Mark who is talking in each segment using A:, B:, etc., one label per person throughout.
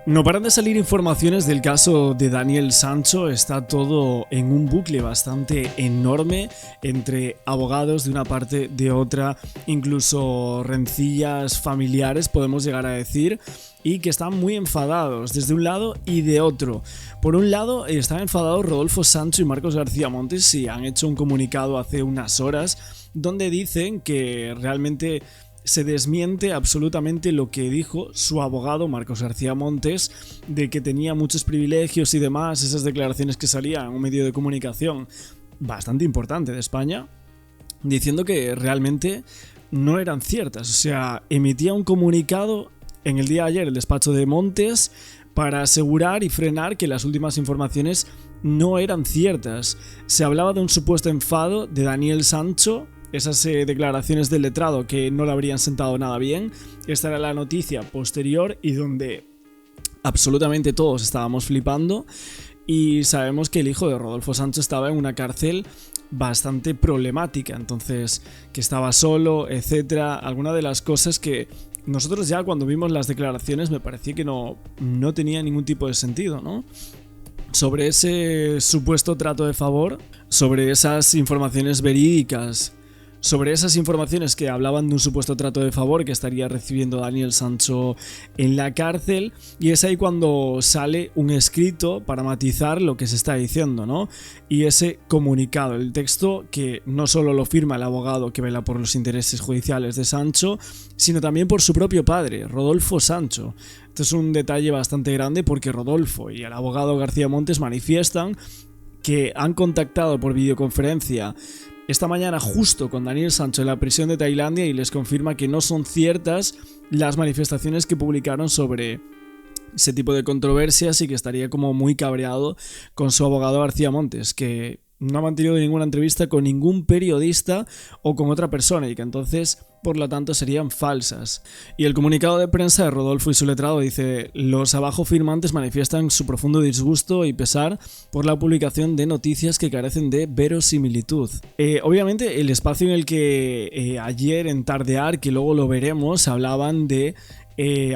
A: No paran de salir informaciones del caso de Daniel Sancho, está todo en un bucle bastante enorme entre abogados de una parte de otra, incluso rencillas familiares podemos llegar a decir, y que están muy enfadados desde un lado y de otro. Por un lado están enfadados Rodolfo Sancho y Marcos García Montes y han hecho un comunicado hace unas horas donde dicen que realmente se desmiente absolutamente lo que dijo su abogado Marcos García Montes de que tenía muchos privilegios y demás, esas declaraciones que salían en un medio de comunicación bastante importante de España, diciendo que realmente no eran ciertas. O sea, emitía un comunicado en el día de ayer el despacho de Montes para asegurar y frenar que las últimas informaciones no eran ciertas. Se hablaba de un supuesto enfado de Daniel Sancho, esas declaraciones del letrado que no le habrían sentado nada bien. Esta era la noticia posterior y donde absolutamente todos estábamos flipando, y sabemos que el hijo de Rodolfo Sancho estaba en una cárcel bastante problemática, entonces que estaba solo, etcétera. Alguna de las cosas que nosotros ya cuando vimos las declaraciones me parecía que no tenía ningún tipo de sentido, ¿no? Sobre ese supuesto trato de favor, sobre esas informaciones verídicas, sobre esas informaciones que hablaban de un supuesto trato de favor que estaría recibiendo Daniel Sancho en la cárcel, y es ahí cuando sale un escrito para matizar lo que se está diciendo, ¿no? Y ese comunicado, el texto que no solo lo firma el abogado que vela por los intereses judiciales de Sancho, sino también por su propio padre, Rodolfo Sancho. Esto es un detalle bastante grande porque Rodolfo y el abogado García Montes manifiestan que han contactado por videoconferencia esta mañana justo con Daniel Sancho en la prisión de Tailandia y les confirma que no son ciertas las manifestaciones que publicaron sobre ese tipo de controversias y que estaría como muy cabreado con su abogado García Montes, que no ha mantenido ninguna entrevista con ningún periodista o con otra persona y que entonces, por lo tanto, serían falsas. Y el comunicado de prensa de Rodolfo y su letrado dice: los abajo firmantes manifiestan su profundo disgusto y pesar por la publicación de noticias que carecen de verosimilitud. Obviamente, el espacio en el que ayer en Tardear, que luego lo veremos, hablaban de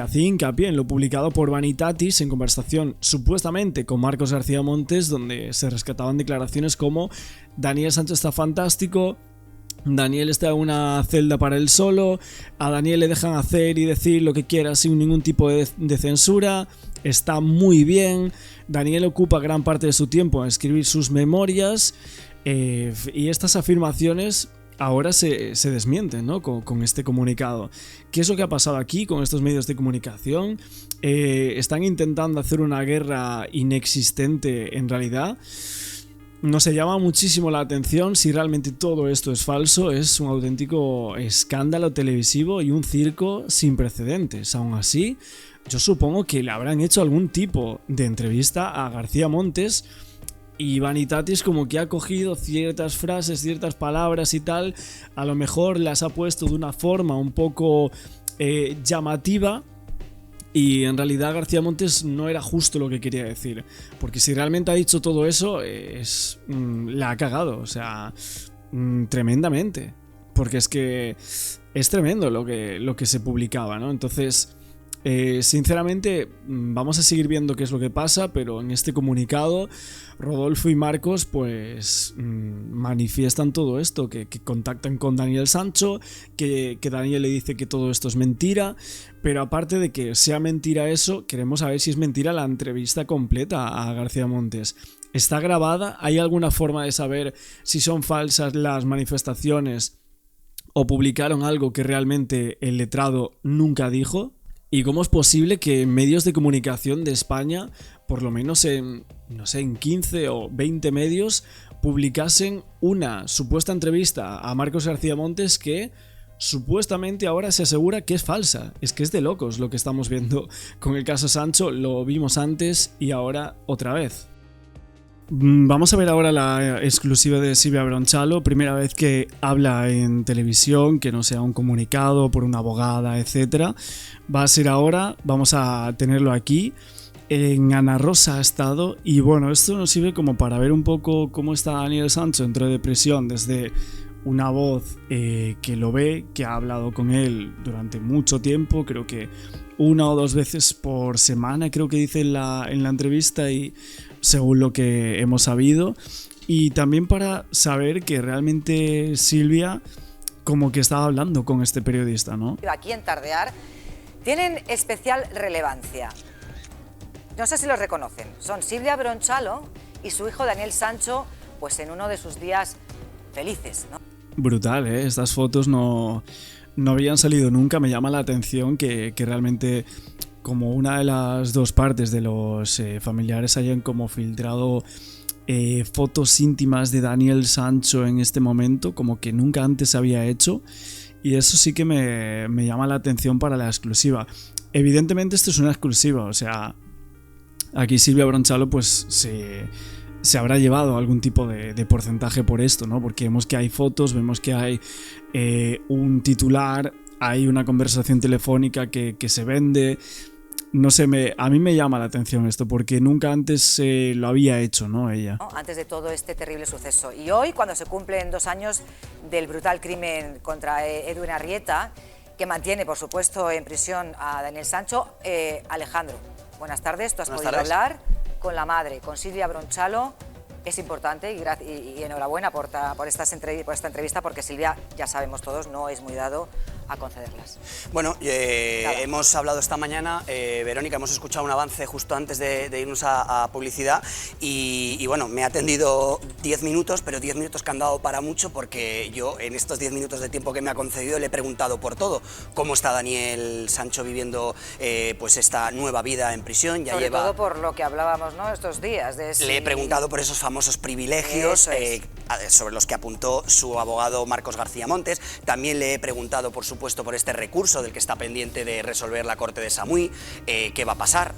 A: hacía hincapié en lo publicado por Vanitatis en conversación supuestamente con Marcos García Montes, donde se rescataban declaraciones como: Daniel Sancho está fantástico, Daniel está en una celda para él solo, a Daniel le dejan hacer y decir lo que quiera sin ningún tipo de censura, está muy bien, Daniel ocupa gran parte de su tiempo en escribir sus memorias, y estas afirmaciones ahora se desmienten, ¿no? Con este comunicado. ¿Qué es lo que ha pasado aquí con estos medios de comunicación? ¿Están intentando hacer una guerra inexistente en realidad? Nos llama muchísimo la atención si realmente todo esto es falso. Es un auténtico escándalo televisivo y un circo sin precedentes. Aún así, yo supongo que le habrán hecho algún tipo de entrevista a García Montes, y Vanitatis como que ha cogido ciertas frases, ciertas palabras y tal, a lo mejor las ha puesto de una forma un poco llamativa, y en realidad García Montes no era justo lo que quería decir, porque si realmente ha dicho todo eso, la ha cagado, o sea, tremendamente, porque es que es tremendo lo que se publicaba, ¿no? Entonces, sinceramente, vamos a seguir viendo qué es lo que pasa, pero en este comunicado Rodolfo y Marcos pues manifiestan todo esto, que contactan con Daniel Sancho, que Daniel le dice que todo esto es mentira, pero aparte de que sea mentira eso, queremos saber si es mentira la entrevista completa a García Montes. ¿Está grabada? ¿Hay alguna forma de saber si son falsas las manifestaciones o publicaron algo que realmente el letrado nunca dijo? ¿Y cómo es posible que medios de comunicación de España, por lo menos en 15 o 20 medios, publicasen una supuesta entrevista a Marcos García Montes que supuestamente ahora se asegura que es falsa? Es que es de locos lo que estamos viendo con el caso Sancho, lo vimos antes y ahora otra vez. Vamos a ver ahora la exclusiva de Silvia Bronchalo, primera vez que habla en televisión, que no sea un comunicado por una abogada, etc. Va a ser ahora, vamos a tenerlo aquí. En Ana Rosa ha estado, y bueno, esto nos sirve como para ver un poco cómo está Daniel Sancho dentro de prisión desde una voz que lo ve, que ha hablado con él durante mucho tiempo, creo que 1 o 2 veces por semana, creo que dice en la entrevista, y según lo que hemos sabido. Y también para saber que realmente Silvia como que estaba hablando con este periodista, ¿no?
B: Aquí en Tardear tienen especial relevancia. No sé si los reconocen. Son Silvia Bronchalo y su hijo Daniel Sancho, pues en uno de sus días felices, ¿no?
A: Brutal, ¿eh? Estas fotos no habían salido nunca. Me llama la atención que realmente como una de las dos partes de los familiares hayan como filtrado fotos íntimas de Daniel Sancho en este momento, como que nunca antes se había hecho, y eso sí que me llama la atención para la exclusiva. Evidentemente esto es una exclusiva, o sea, aquí Silvia Bronchalo pues se habrá llevado algún tipo de porcentaje por esto, ¿no? Porque vemos que hay fotos, vemos que hay un titular, hay una conversación telefónica que se vende. No sé, a mí me llama la atención esto, porque nunca antes lo había hecho, ¿no? Ella.
B: Antes de todo este terrible suceso. Y hoy, cuando se cumplen 2 años del brutal crimen contra Edwin Arrieta, que mantiene, por supuesto, en prisión a Daniel Sancho, Alejandro, buenas tardes. Tú has podido hablar con la madre, con Silvia Bronchalo. Es importante y enhorabuena por esta entrevista, porque Silvia, ya sabemos todos, no es muy dado a concederlas.
C: Bueno, hemos hablado esta mañana, Verónica, hemos escuchado un avance justo antes de irnos a publicidad y bueno, me ha atendido 10 minutos, pero 10 minutos que han dado para mucho, porque yo en estos 10 minutos de tiempo que me ha concedido le he preguntado por todo. ¿Cómo está Daniel Sancho viviendo pues esta nueva vida en prisión?
B: Sobre todo por lo que hablábamos, ¿no?, estos días.
C: Le he preguntado por esos famosos privilegios sobre los que apuntó su abogado Marcos García Montes. También le he preguntado, por supuesto, por este recurso del que está pendiente de resolver la Corte de Samui. ¿Qué va a pasar?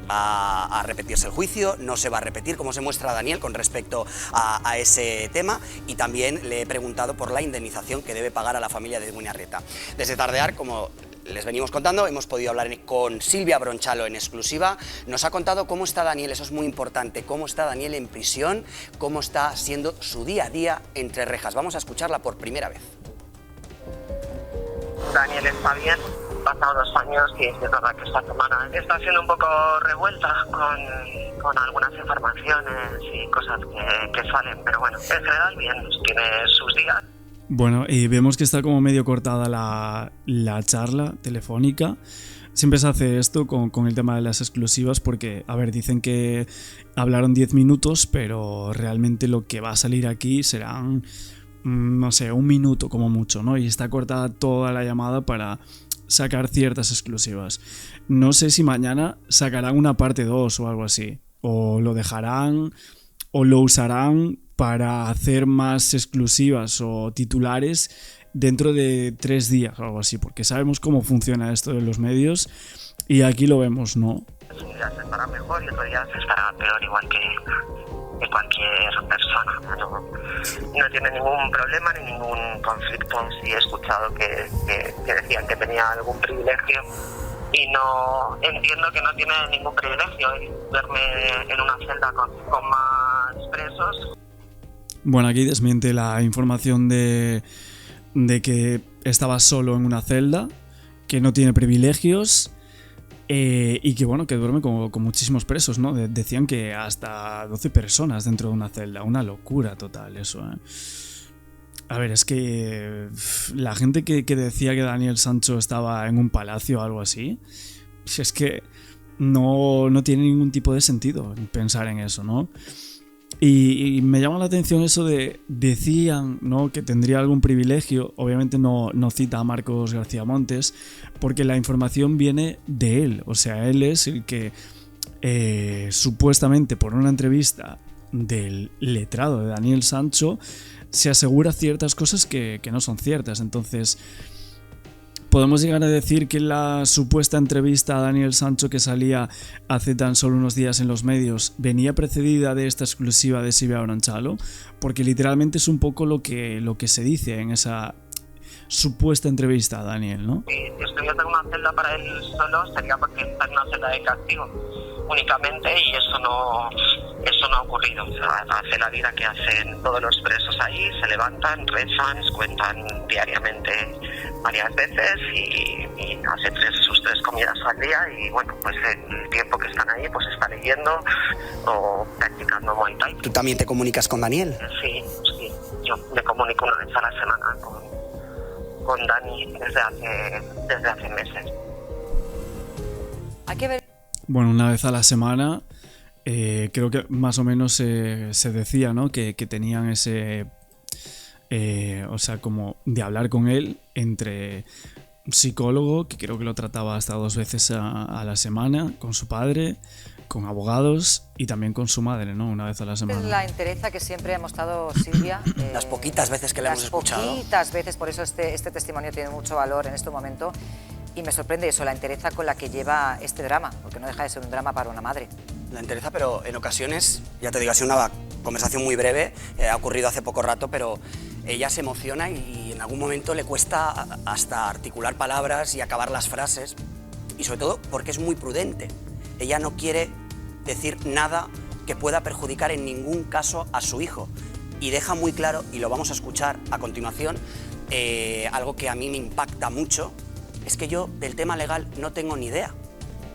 C: ¿Va a repetirse el juicio? ¿No se va a repetir? ¿Cómo se muestra Daniel con respecto a ese tema? Y también le he preguntado por la indemnización que debe pagar a la familia de Edwin Arrieta. Desde Tardear, como les venimos contando, hemos podido hablar con Silvia Bronchalo en exclusiva. Nos ha contado cómo está Daniel, eso es muy importante, cómo está Daniel en prisión, cómo está siendo su día a día entre rejas. Vamos a escucharla por primera vez.
D: Daniel está bien, pasado 2 años, y es verdad que esta semana está siendo un poco revuelta con algunas informaciones y cosas que salen, pero bueno, en general bien, tiene sus días.
A: Bueno, y vemos que está como medio cortada la charla telefónica. Siempre se hace esto con el tema de las exclusivas porque, a ver, dicen que hablaron 10 minutos, pero realmente lo que va a salir aquí serán, no sé, 1 minuto como mucho, ¿no? Y está cortada toda la llamada para sacar ciertas exclusivas. No sé si mañana sacarán una parte 2 o algo así, o lo dejarán o lo usarán para hacer más exclusivas o titulares dentro de 3 días o algo así, porque sabemos cómo funciona esto de los medios y aquí lo vemos, ¿no?
D: Un día se estará mejor y otro día se estará peor, igual que cualquier persona. No tiene ningún problema ni ningún conflicto. Sí he escuchado que decían que tenía algún privilegio y no entiendo que no tiene ningún privilegio. Verme en una celda con más presos.
A: Bueno, aquí desmiente la información de que estaba solo en una celda, que no tiene privilegios y que bueno, que duerme con muchísimos presos, ¿no? Decían que hasta 12 personas dentro de una celda, una locura total eso, ¿eh? A ver, es que la gente que decía que Daniel Sancho estaba en un palacio o algo así, es que no tiene ningún tipo de sentido pensar en eso, ¿no? Y me llama la atención eso decían, ¿no?, que tendría algún privilegio. Obviamente no cita a Marcos García Montes porque la información viene de él. O sea, él es el que supuestamente por una entrevista del letrado de Daniel Sancho se asegura ciertas cosas que no son ciertas. Entonces podemos llegar a decir que la supuesta entrevista a Daniel Sancho que salía hace tan solo unos días en los medios venía precedida de esta exclusiva de Silvia Bronchalo, porque literalmente es un poco lo que se dice en esa supuesta entrevista a Daniel, ¿no?
D: Si estuviese en una celda para él solo sería porque está en una celda de castigo. únicamente, y eso no ha ocurrido. O sea, hace la vida que hacen todos los presos ahí, se levantan, rezan, cuentan diariamente varias veces y hacen sus 3 comidas al día, y bueno, pues el tiempo que están ahí pues está leyendo o practicando Muay Thai.
C: ¿Tú también te comunicas con Daniel?
D: Sí, yo me comunico una vez a la semana con Dani desde hace meses.
B: Hay que ver.
A: Bueno, una vez a la semana, creo que más o menos se decía, ¿no? Que tenían ese, o sea, como de hablar con él entre psicólogo, que creo que lo trataba hasta 2 veces a la semana, con su padre, con abogados y también con su madre, ¿no? Una vez a la semana.
B: La entereza que siempre ha mostrado Silvia.
C: Las poquitas veces que la hemos escuchado.
B: Las poquitas veces, por eso este testimonio tiene mucho valor en este momento. Y me sorprende eso, la entereza con la que lleva este drama, porque no deja de ser un drama para una madre.
C: La entereza, pero en ocasiones, ya te digo, ha sido una conversación muy breve, ha ocurrido hace poco rato, pero ella se emociona y en algún momento le cuesta hasta articular palabras y acabar las frases, y sobre todo porque es muy prudente. Ella no quiere decir nada que pueda perjudicar en ningún caso a su hijo, y deja muy claro, y lo vamos a escuchar a continuación, algo que a mí me impacta mucho, es que yo del tema legal no tengo ni idea.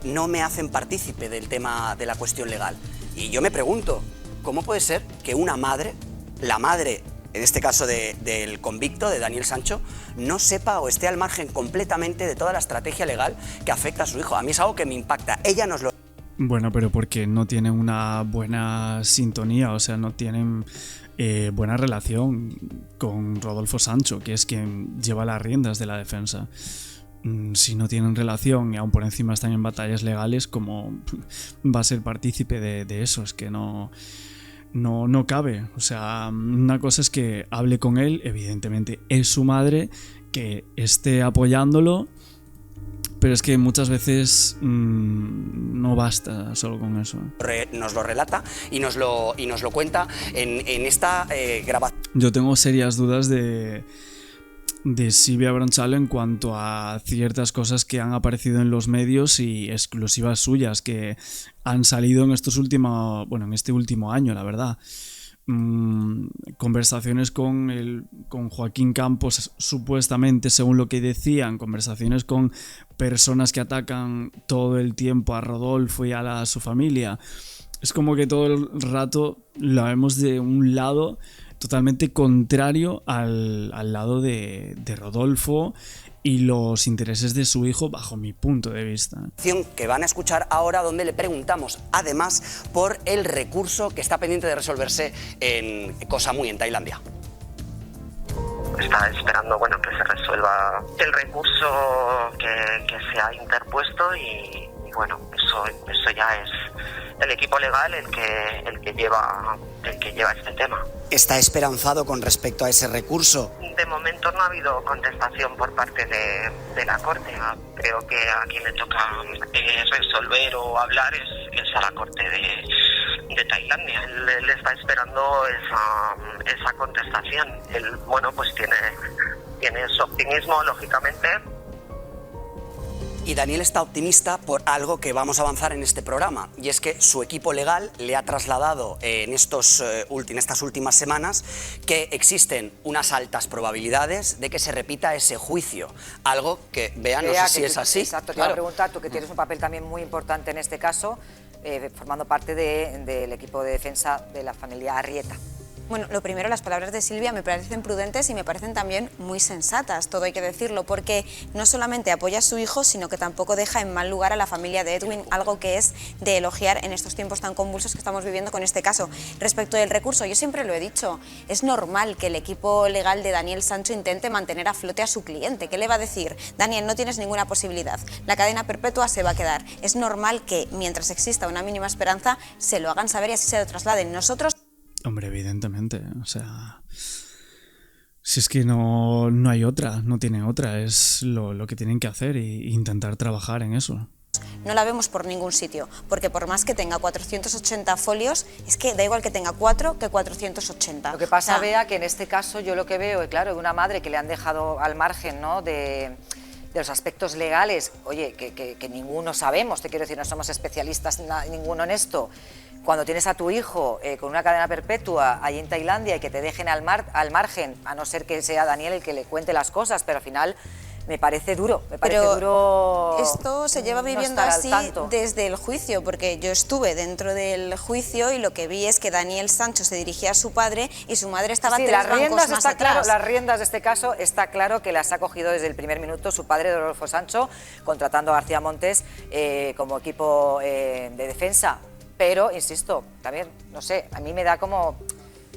C: No me hacen partícipe del tema de la cuestión legal. Y yo me pregunto, ¿cómo puede ser que una madre, la madre, en este caso del convicto, de Daniel Sancho, no sepa o esté al margen completamente de toda la estrategia legal que afecta a su hijo? A mí es algo que me impacta. Ella nos lo...
A: Bueno, pero porque no tienen una buena sintonía, o sea, no tienen buena relación con Rodolfo Sancho, que es quien lleva las riendas de la defensa. Si no tienen relación y aún por encima están en batallas legales, ¿cómo va a ser partícipe de eso? Es que no cabe. O sea, una cosa es que hable con él, evidentemente es su madre, que esté apoyándolo, pero es que muchas veces no basta solo con eso.
C: Nos lo relata y nos lo cuenta en esta grabación.
A: Yo tengo serias dudas de Silvia Bronchalo en cuanto a ciertas cosas que han aparecido en los medios y exclusivas suyas que han salido en en este último año, la verdad. Conversaciones con Joaquín Campos, supuestamente, según lo que decían, conversaciones con personas que atacan todo el tiempo a Rodolfo y a su familia. Es como que todo el rato la vemos de un lado totalmente contrario al lado de Rodolfo y los intereses de su hijo, bajo mi punto de vista.
C: Que van a escuchar ahora, donde le preguntamos además por el recurso que está pendiente de resolverse en Koh Samui, en Tailandia.
D: Está esperando, bueno, que se resuelva el recurso que se ha interpuesto y bueno, eso ya es el equipo legal el que lleva este tema.
C: ¿Está esperanzado con respecto a ese recurso?
D: De momento no ha habido contestación por parte de la Corte. Creo que a quien le toca resolver o hablar es a la Corte de Tailandia. Él está esperando esa contestación. Él, bueno, pues tiene su optimismo, lógicamente.
C: Y Daniel está optimista por algo que vamos a avanzar en este programa, y es que su equipo legal le ha trasladado en estas últimas semanas que existen unas altas probabilidades de que se repita ese juicio, algo que, Bea, no sé si es así.
B: Exacto, te iba a preguntar, tú que tienes un papel también muy importante en este caso, formando parte del equipo de defensa de la familia Arrieta.
E: Bueno, lo primero, las palabras de Silvia me parecen prudentes y me parecen también muy sensatas, todo hay que decirlo, porque no solamente apoya a su hijo, sino que tampoco deja en mal lugar a la familia de Edwin, algo que es de elogiar en estos tiempos tan convulsos que estamos viviendo con este caso. Respecto del recurso, yo siempre lo he dicho, es normal que el equipo legal de Daniel Sancho intente mantener a flote a su cliente. ¿Qué le va a decir? Daniel, no tienes ninguna posibilidad, la cadena perpetua se va a quedar. Es normal que, mientras exista una mínima esperanza, se lo hagan saber y así se lo trasladen. Nosotros...
A: Hombre, evidentemente, o sea, si es que no hay otra, no tienen otra, es lo que tienen que hacer e intentar trabajar en eso.
E: No la vemos por ningún sitio, porque por más que tenga 480 folios, es que da igual que tenga 4 que 480.
B: Lo que pasa, Bea, que en este caso yo lo que veo, claro, de una madre que le han dejado al margen, ¿no?, de de los aspectos legales, oye, que ninguno sabemos, te quiero decir, no somos especialistas ninguno en esto. Cuando tienes a tu hijo con una cadena perpetua allí en Tailandia y que te dejen al margen, a no ser que sea Daniel el que le cuente las cosas, pero al final me parece duro,
E: Esto se lleva viviendo así desde el juicio, porque yo estuve dentro del juicio y lo que vi es que Daniel Sancho se dirigía a su padre y su madre estaba tres bancos más atrás.
B: Las riendas de este caso está claro que las ha cogido desde el primer minuto su padre, Rodolfo Sancho, contratando a García Montes como equipo de defensa. Pero, insisto, también, no sé, a mí me da como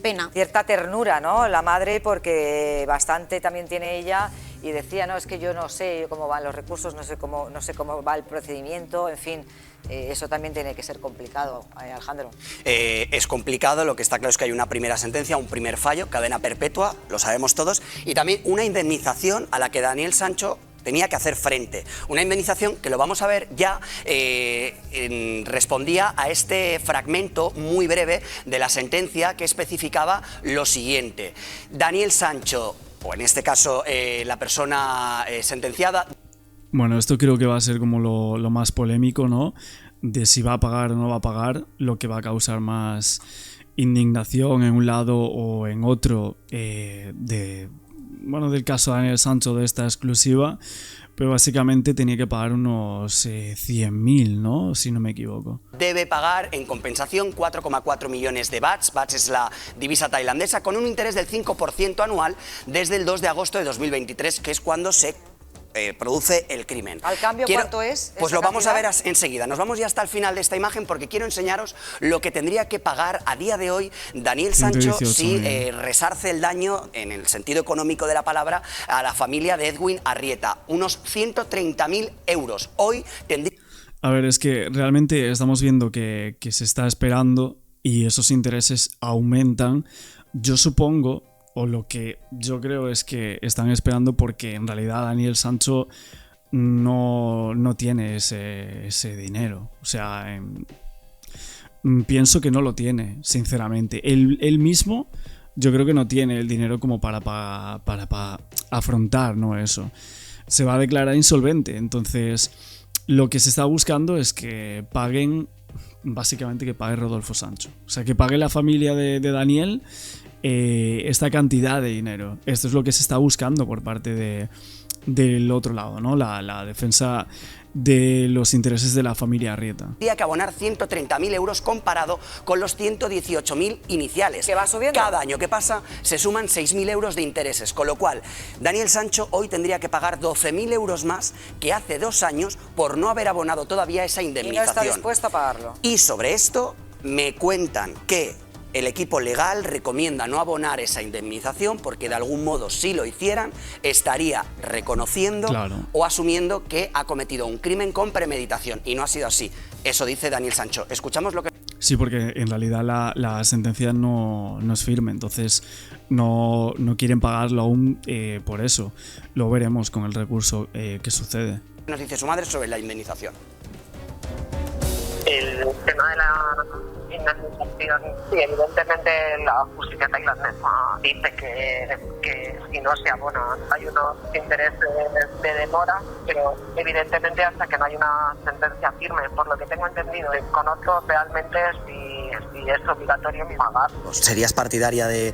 E: pena,
B: cierta ternura, ¿no? La madre, porque bastante también tiene ella, y decía, no, es que yo no sé cómo van los recursos, no sé cómo va el procedimiento, en fin, eso también tiene que ser complicado, Alejandro.
C: Es complicado, lo que está claro es que hay una primera sentencia, un primer fallo, cadena perpetua, lo sabemos todos, y también una indemnización a la que Daniel Sancho tenía que hacer frente. Una indemnización que lo vamos a ver ya respondía a este fragmento muy breve de la sentencia que especificaba lo siguiente. Daniel Sancho, o en este caso la persona sentenciada...
A: Bueno, esto creo que va a ser como lo más polémico, ¿no? De si va a pagar o no va a pagar, lo que va a causar más indignación en un lado o en otro del caso de Daniel Sancho, de esta exclusiva, pero básicamente tenía que pagar unos 100.000, ¿no? Si no me equivoco.
C: Debe pagar en compensación 4,4 millones de bahts. Bahts es la divisa tailandesa, con un interés del 5% anual desde el 2 de agosto de 2023, que es cuando se produce el crimen.
B: ¿Al cambio cuánto es?
C: Pues lo vamos a ver enseguida. Nos vamos ya hasta el final de esta imagen porque quiero enseñaros lo que tendría que pagar a día de hoy Daniel Sancho si resarce el daño, en el sentido económico de la palabra, a la familia de Edwin Arrieta. Unos 130.000 euros. Hoy tendría...
A: A ver, es que realmente estamos viendo que se está esperando y esos intereses aumentan. Yo supongo, o lo que yo creo es que están esperando porque en realidad Daniel Sancho no tiene ese dinero. O sea, pienso que no lo tiene, sinceramente. Él mismo yo creo que no tiene el dinero como para afrontar, ¿no? Eso. Se va a declarar insolvente. Entonces, lo que se está buscando es que paguen, básicamente que pague Rodolfo Sancho. O sea, que pague la familia de Daniel esta cantidad de dinero. Esto es lo que se está buscando por parte del otro lado, ¿no? La defensa de los intereses de la familia Arrieta.
C: Tendría que abonar 130.000 euros comparado con los 118.000 iniciales.
B: ¿Que va subiendo?
C: Cada año que pasa se suman 6.000 euros de intereses, con lo cual Daniel Sancho hoy tendría que pagar 12.000 euros más que hace 2 años por no haber abonado todavía esa indemnización.
B: Y no está dispuesto a pagarlo.
C: Y sobre esto me cuentan que el equipo legal recomienda no abonar esa indemnización porque de algún modo, si lo hicieran, estaría reconociendo o asumiendo que ha cometido un crimen con premeditación. Y no ha sido así. Eso dice Daniel Sancho. Escuchamos lo que...
A: Sí, porque en realidad la sentencia no es firme, entonces no quieren pagarlo aún por eso. Lo veremos con el recurso que sucede.
C: Nos dice su madre sobre la indemnización.
D: El tema de la indemnización, sí, evidentemente la justicia tailandesa dice que si no se abona hay unos intereses de demora, pero evidentemente hasta que no hay una sentencia firme, por lo que tengo entendido, desconozco realmente si es obligatorio pagar.
C: ¿Serías partidaria de,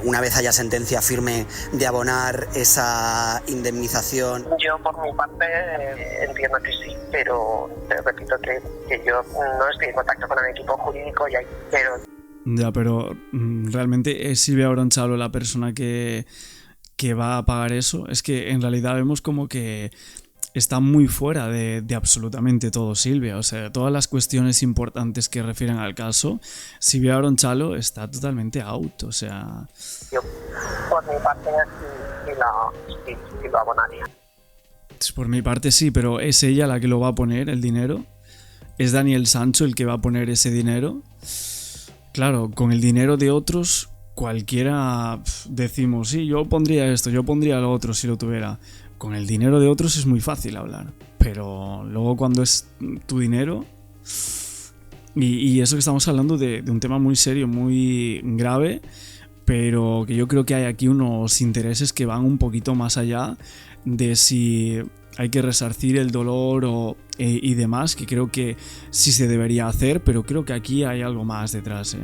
C: una vez haya sentencia firme, de abonar esa indemnización?
D: Yo por mi parte entiendo que sí, pero te repito que yo no estoy en contacto con el equipo jurídico y
A: pero realmente es Silvia Oronchalo la persona que va a pagar eso. Es que en realidad vemos como que está muy fuera de absolutamente todo Silvia. O sea, todas las cuestiones importantes que refieren al caso, Silvia Oronchalo está totalmente out. O sea,
D: yo por mi parte sí lo abonaría.
A: Por mi parte sí, pero ¿es ella la que lo va a poner, el dinero? ¿Es Daniel Sancho el que va a poner ese dinero? Claro, con el dinero de otros, cualquiera decimos, sí, yo pondría esto, yo pondría lo otro si lo tuviera. Con el dinero de otros es muy fácil hablar, pero luego cuando es tu dinero... Y eso que estamos hablando de un tema muy serio, muy grave, pero que yo creo que hay aquí unos intereses que van un poquito más allá de si hay que resarcir el dolor y demás, que creo que sí se debería hacer, pero creo que aquí hay algo más detrás, ¿eh?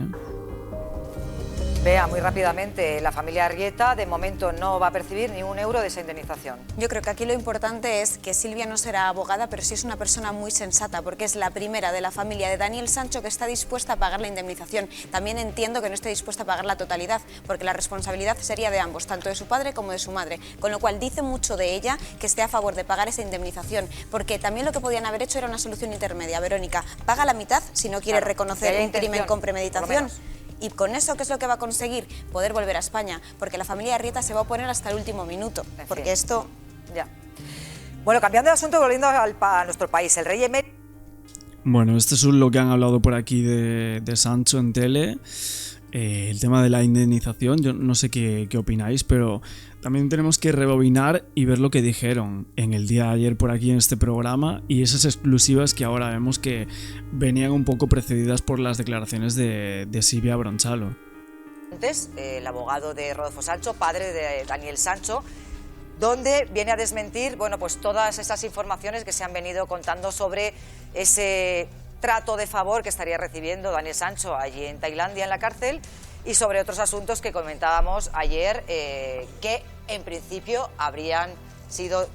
B: Vea, muy rápidamente, la familia Arrieta de momento no va a percibir ni un euro de esa indemnización.
E: Yo creo que aquí lo importante es que Silvia no será abogada, pero sí es una persona muy sensata, porque es la primera de la familia de Daniel Sancho que está dispuesta a pagar la indemnización. También entiendo que no esté dispuesta a pagar la totalidad, porque la responsabilidad sería de ambos, tanto de su padre como de su madre. Con lo cual dice mucho de ella que esté a favor de pagar esa indemnización, porque también lo que podían haber hecho era una solución intermedia. Verónica, paga la mitad si no quiere reconocer un crimen con premeditación. Y con eso, ¿qué es lo que va a conseguir? Poder volver a España, porque la familia Arrieta se va a oponer hasta el último minuto, porque esto...
B: Ya. Bueno, cambiando de asunto, volviendo a nuestro país, el rey emérito...
A: Bueno, esto es lo que han hablado por aquí de Sancho en tele. El tema de la indemnización, yo no sé qué opináis, pero también tenemos que rebobinar y ver lo que dijeron en el día de ayer por aquí en este programa y esas exclusivas que ahora vemos que venían un poco precedidas por las declaraciones de Silvia Bronchalo.
B: Antes, el abogado de Rodolfo Sancho, padre de Daniel Sancho, donde viene a desmentir, bueno, pues todas esas informaciones que se han venido contando sobre ese trato de favor que estaría recibiendo Daniel Sancho allí en Tailandia, en la cárcel, y sobre otros asuntos que comentábamos ayer, que en principio habrían sido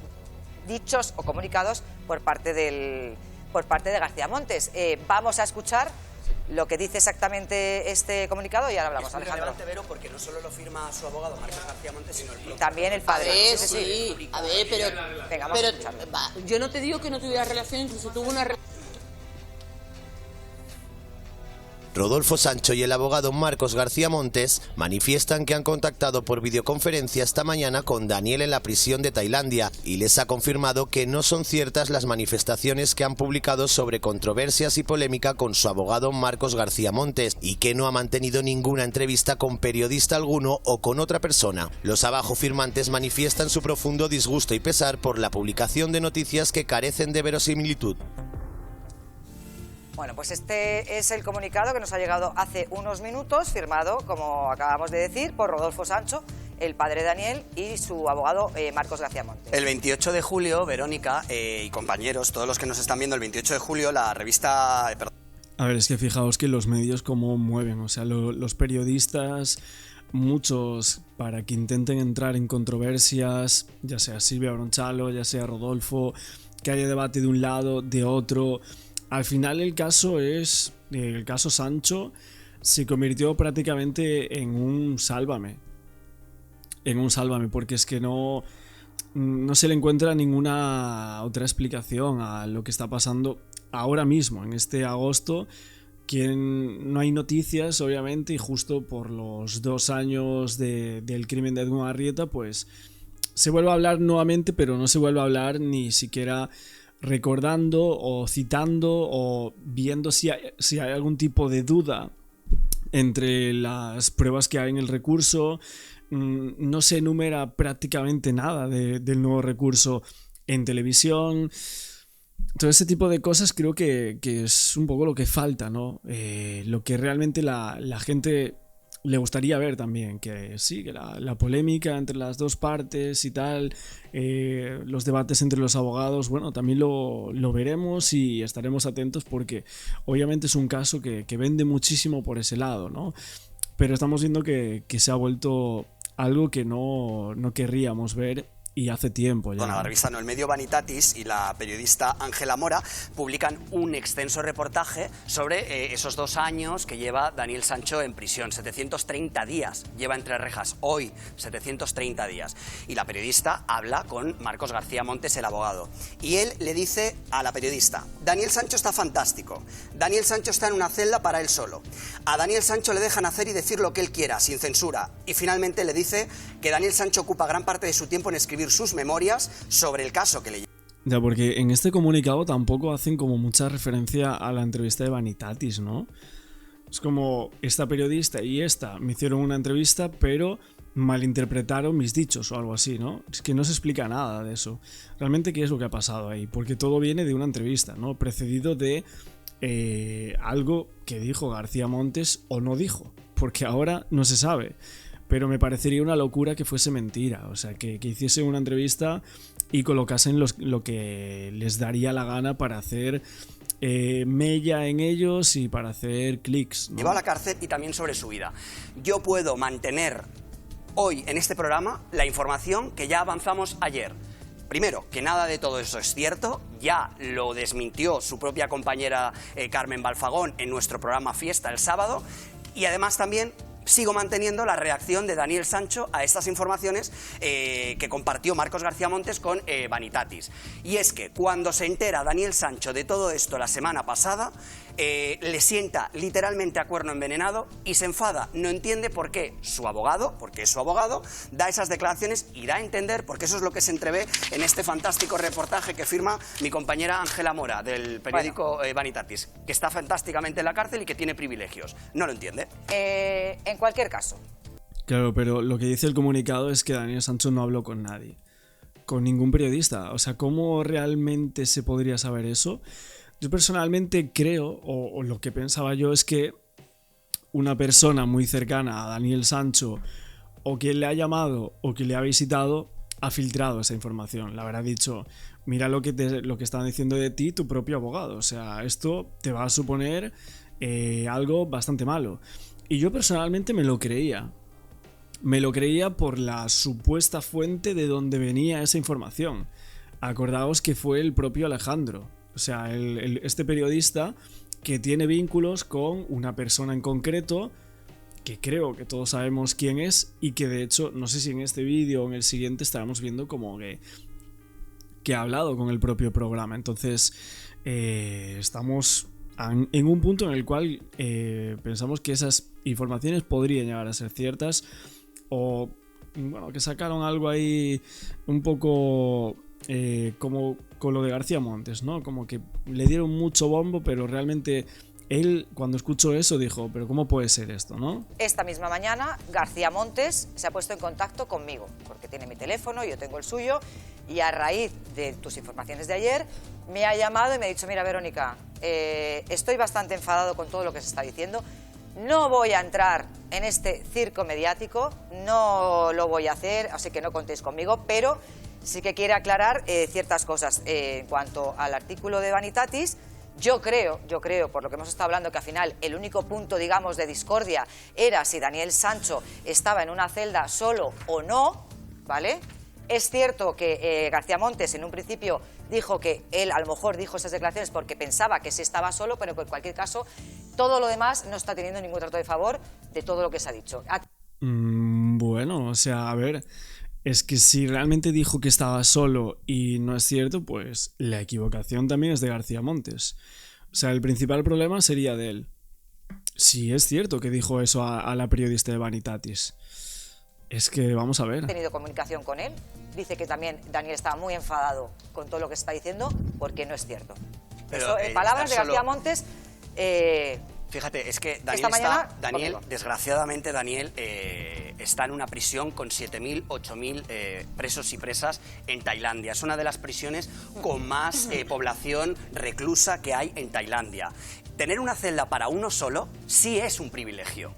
B: dichos o comunicados por parte de García Montes. Vamos a escuchar lo que dice exactamente este comunicado y ahora hablamos,
C: es muy
B: Alejandro.
C: relevante, Vero, porque no solo lo firma su abogado Marcos García Montes, sino el propio.
B: También el padre.
F: A ver, sí. A ver, pero...
B: Venga, vamos a escucharlo.
F: Yo no te digo que no tuviera relación, incluso tuvo una relación...
G: Rodolfo Sancho y el abogado Marcos García Montes manifiestan que han contactado por videoconferencia esta mañana con Daniel en la prisión de Tailandia y les ha confirmado que no son ciertas las manifestaciones que han publicado sobre controversias y polémica con su abogado Marcos García Montes y que no ha mantenido ninguna entrevista con periodista alguno o con otra persona. Los abajo firmantes manifiestan su profundo disgusto y pesar por la publicación de noticias que carecen de verosimilitud.
B: Bueno, pues este es el comunicado que nos ha llegado hace unos minutos, firmado, como acabamos de decir, por Rodolfo Sancho, el padre de Daniel, y su abogado Marcos García Montes.
C: El 28 de julio, Verónica y compañeros, todos los que nos están viendo, el 28 de julio, la revista...
A: A ver, es que fijaos que los medios cómo mueven, o sea, los periodistas, muchos para que intenten entrar en controversias, ya sea Silvia Bronchalo, ya sea Rodolfo, que haya debate de un lado, de otro. Al final el caso Sancho se convirtió prácticamente en un sálvame, porque es que no se le encuentra ninguna otra explicación a lo que está pasando ahora mismo, en este agosto, que no hay noticias, obviamente, y justo por los 2 años del crimen de Edwin Arrieta, pues se vuelve a hablar nuevamente, pero no se vuelve a hablar ni siquiera recordando o citando o viendo si hay algún tipo de duda entre las pruebas que hay en el recurso. No se enumera prácticamente nada del nuevo recurso en televisión. Todo ese tipo de cosas creo que es un poco lo que falta, ¿no? Lo que realmente la gente le gustaría ver también, que sí, que la polémica entre las dos partes y tal, los debates entre los abogados, bueno, también lo veremos y estaremos atentos porque obviamente es un caso que vende muchísimo por ese lado, ¿no? Pero estamos viendo que se ha vuelto algo que no querríamos ver. Y hace tiempo ya.
C: Bueno, la revista No, el medio Vanitatis y la periodista Ángela Mora publican un extenso reportaje sobre esos 2 años que lleva Daniel Sancho en prisión. 730 días lleva entre rejas, hoy 730 días. Y la periodista habla con Marcos García Montes, el abogado. Y él le dice a la periodista: Daniel Sancho está fantástico. Daniel Sancho está en una celda para él solo. A Daniel Sancho le dejan hacer y decir lo que él quiera, sin censura. Y finalmente le dice que Daniel Sancho ocupa gran parte de su tiempo en escribir sus memorias sobre el caso que le...
A: Ya, porque en este comunicado tampoco hacen como mucha referencia a la entrevista de Vanitatis, ¿no? Es como esta periodista y esta me hicieron una entrevista, pero malinterpretaron mis dichos o algo así, ¿no? Es que no se explica nada de eso. Realmente, ¿qué es lo que ha pasado ahí? Porque todo viene de una entrevista, ¿no? Precedido de algo que dijo García Montes o no dijo, porque ahora no se sabe. Pero me parecería una locura que fuese mentira, o sea, que hiciese una entrevista y colocasen lo que les daría la gana para hacer mella en ellos y para hacer clics, ¿no?
C: Lleva a la cárcel y también sobre su vida. Yo puedo mantener hoy en este programa la información que ya avanzamos ayer. Primero, que nada de todo eso es cierto, ya lo desmintió su propia compañera Carmen Balfagón en nuestro programa Fiesta el sábado, y además también sigo manteniendo la reacción de Daniel Sancho a estas informaciones que compartió Marcos García Montes con Vanitatis. Y es que cuando se entera Daniel Sancho de todo esto la semana pasada, le sienta literalmente a cuerno envenenado y se enfada. No entiende por qué su abogado, porque es su abogado, da esas declaraciones y da a entender, porque eso es lo que se entrevé en este fantástico reportaje que firma mi compañera Ángela Mora del periódico Vanitatis, que está fantásticamente en la cárcel y que tiene privilegios. No lo entiende.
B: En cualquier caso.
A: Claro, pero lo que dice el comunicado es que Daniel Sancho no habló con nadie, con ningún periodista. O sea, ¿cómo realmente se podría saber eso? Yo personalmente creo, o lo que pensaba yo, es que una persona muy cercana a Daniel Sancho, o quien le ha llamado o quien le ha visitado, ha filtrado esa información. Le habrá dicho, mira lo que están diciendo de ti tu propio abogado. O sea, esto te va a suponer algo bastante malo. Y yo personalmente me lo creía. Me lo creía por la supuesta fuente de donde venía esa información. Acordaos que fue el propio Alejandro. O sea, este periodista que tiene vínculos con una persona en concreto, que creo que todos sabemos quién es, y que de hecho, no sé si en este vídeo o en el siguiente estaremos viendo como que ha hablado con el propio programa. Entonces, estamos en un punto en el cual pensamos que esas informaciones podrían llegar a ser ciertas, o bueno, que sacaron algo ahí un poco como con lo de García Montes, ¿no? Como que le dieron mucho bombo, pero realmente él, cuando escuchó eso, dijo, pero ¿cómo puede ser esto, no?
B: Esta misma mañana, García Montes se ha puesto en contacto conmigo, porque tiene mi teléfono, yo tengo el suyo, y a raíz de tus informaciones de ayer, me ha llamado y me ha dicho, mira, Verónica, estoy bastante enfadado con todo lo que se está diciendo, no voy a entrar en este circo mediático, no lo voy a hacer, así que no contéis conmigo, pero sí que quiere aclarar ciertas cosas. En cuanto al artículo de Vanitatis, yo creo, por lo que hemos estado hablando, que al final el único punto, digamos, de discordia era si Daniel Sancho estaba en una celda solo o no, ¿vale? Es cierto que García Montes en un principio dijo que él a lo mejor dijo esas declaraciones porque pensaba que sí estaba solo, pero en cualquier caso todo lo demás no está teniendo ningún trato de favor de todo lo que se ha dicho.
A: Bueno, o sea, a ver, es que si realmente dijo que estaba solo y no es cierto, pues la equivocación también es de García Montes. O sea, el principal problema sería de él. Si es cierto que dijo eso a la periodista de Vanitatis. Es que vamos a ver.
B: He tenido comunicación con él. Dice que también Daniel estaba muy enfadado con todo lo que se está diciendo porque no es cierto.
C: Pero,
B: eso, palabras de García Montes.
C: Fíjate, es que
B: Daniel
C: desgraciadamente Daniel está en una prisión con 7.000, 8.000 presos y presas en Tailandia. Es una de las prisiones con más población reclusa que hay en Tailandia. Tener una celda para uno solo sí es un privilegio.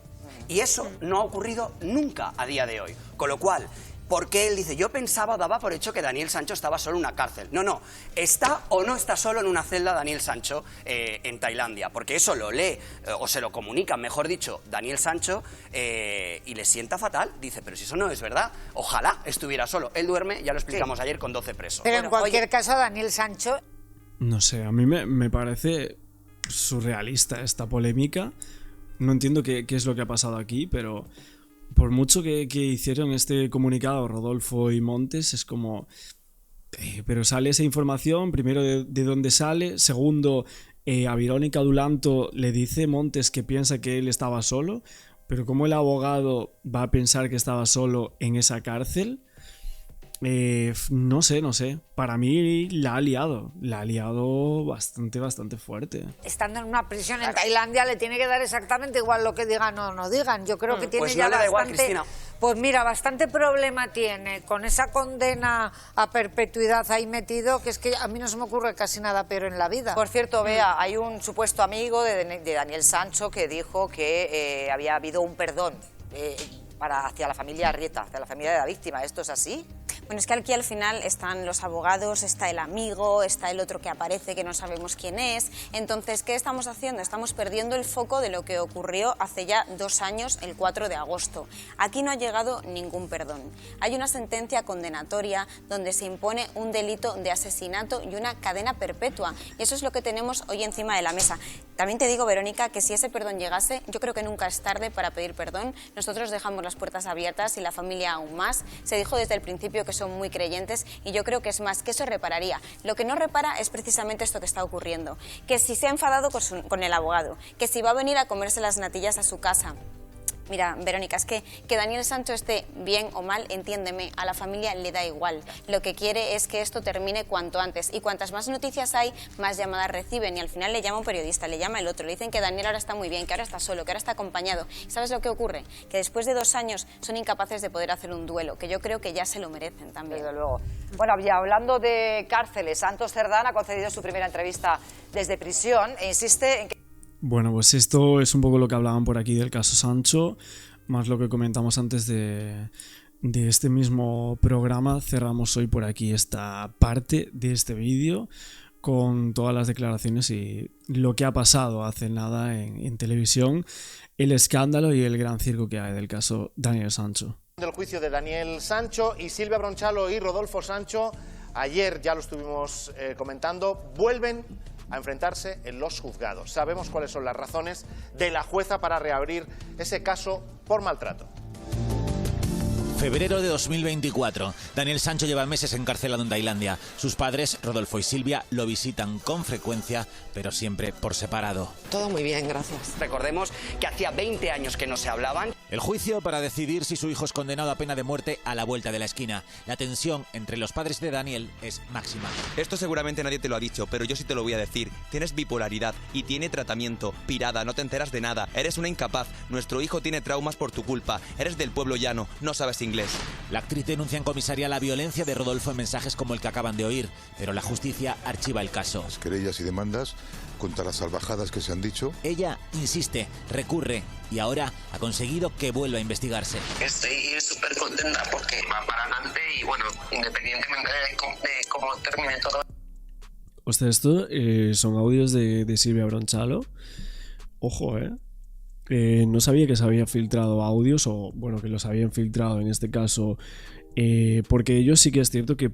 C: Y eso no ha ocurrido nunca a día de hoy. Con lo cual, porque él dice, yo pensaba, daba por hecho que Daniel Sancho estaba solo en una cárcel. No, está o no está solo en una celda Daniel Sancho en Tailandia, porque eso lo lee o se lo comunica, mejor dicho, Daniel Sancho y le sienta fatal. Dice, pero si eso no es verdad, ojalá estuviera solo. Él duerme, ya lo explicamos ayer, con 12 presos.
H: Pero en cualquier caso, Daniel Sancho...
A: No sé, a mí me parece surrealista esta polémica. No entiendo qué es lo que ha pasado aquí, pero por mucho que hicieron este comunicado Rodolfo y Montes, es como... pero sale esa información, primero de dónde sale, segundo, a Verónica Dulanto le dice Montes que piensa que él estaba solo, pero ¿cómo el abogado va a pensar que estaba solo en esa cárcel? No sé. Para mí la ha liado bastante fuerte.
H: Estando en una prisión en Tailandia le tiene que dar exactamente igual lo que digan o no digan. Yo creo que tiene
C: pues
H: ya
C: no le da igual,
H: bastante...
C: Cristina.
H: Pues mira, bastante problema tiene con esa condena a perpetuidad ahí metido, que es que a mí no se me ocurre casi nada peor en la vida.
B: Por cierto, Bea, hay un supuesto amigo de Daniel Sancho que dijo que había habido un perdón. hacia la familia Arrieta, hacia la familia de la víctima. ¿Esto es así?
E: Bueno, es que aquí al final están los abogados, está el amigo, está el otro que aparece que no sabemos quién es. Entonces, ¿qué estamos haciendo? Estamos perdiendo el foco de lo que ocurrió hace ya 2 años, el 4 de agosto. Aquí no ha llegado ningún perdón. Hay una sentencia condenatoria donde se impone un delito de asesinato y una cadena perpetua. Y eso es lo que tenemos hoy encima de la mesa. También te digo, Verónica, que si ese perdón llegase, yo creo que nunca es tarde para pedir perdón. Nosotros dejamos las puertas abiertas y la familia aún más. Se dijo desde el principio que son muy creyentes y yo creo que es más, que eso repararía. Lo que no repara es precisamente esto que está ocurriendo. Que si se ha enfadado con el abogado, que si va a venir a comerse las natillas a su casa. Mira, Verónica, es que Daniel Sancho esté bien o mal, entiéndeme, a la familia le da igual. Lo que quiere es que esto termine cuanto antes. Y cuantas más noticias hay, más llamadas reciben. Y al final le llama un periodista, le llama el otro. Le dicen que Daniel ahora está muy bien, que ahora está solo, que ahora está acompañado. ¿Y sabes lo que ocurre? Que después de 2 años son incapaces de poder hacer un duelo, que yo creo que ya se lo merecen también.
B: Desde luego. Bueno, ya hablando de cárceles, Santos Cerdán ha concedido su primera entrevista desde prisión e insiste en que...
A: Bueno, pues esto es un poco lo que hablaban por aquí del caso Sancho, más lo que comentamos antes de este mismo programa. Cerramos hoy por aquí esta parte de este vídeo con todas las declaraciones y lo que ha pasado hace nada en televisión, el escándalo y el gran circo que hay del caso Daniel Sancho.
I: Del juicio de Daniel Sancho y Silvia Bronchalo y Rodolfo Sancho, ayer ya lo estuvimos comentando, vuelven a enfrentarse en los juzgados. Sabemos cuáles son las razones de la jueza para reabrir ese caso por maltrato.
J: Febrero de 2024. Daniel Sancho lleva meses encarcelado en Tailandia. Sus padres, Rodolfo y Silvia, lo visitan con frecuencia, pero siempre por separado.
K: Todo muy bien, gracias.
C: Recordemos que hacía 20 años que no se hablaban.
J: El juicio para decidir si su hijo es condenado a pena de muerte a la vuelta de la esquina. La tensión entre los padres de Daniel es máxima.
L: Esto seguramente nadie te lo ha dicho, pero yo sí te lo voy a decir. Tienes bipolaridad y tiene tratamiento. Pirada, no te enteras de nada. Eres una incapaz. Nuestro hijo tiene traumas por tu culpa. Eres del pueblo llano, no sabes inglés.
J: La actriz denuncia en comisaría la violencia de Rodolfo en mensajes como el que acaban de oír, pero la justicia archiva el caso.
M: Las querellas y demandas contra las salvajadas que se han dicho.
J: Ella insiste, recurre y ahora ha conseguido que vuelva a investigarse.
K: Estoy súper contenta porque va para adelante y bueno, independientemente de cómo termine todo.
A: Hostia, esto son audios de Silvia Bronchalo. Ojo, no sabía que se había filtrado audios, o bueno, que los habían filtrado en este caso, porque ellos sí que es cierto que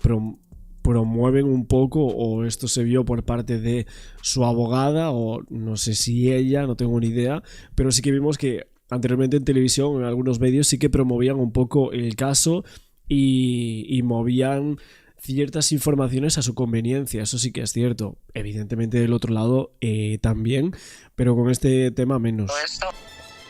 A: promueven un poco, o esto se vio por parte de su abogada, o no sé si ella, no tengo ni idea, pero sí que vimos que anteriormente en televisión, en algunos medios, sí que promovían un poco el caso y movían ciertas informaciones a su conveniencia. Eso sí que es cierto. Evidentemente del otro lado también, pero con este tema menos.
K: Esto,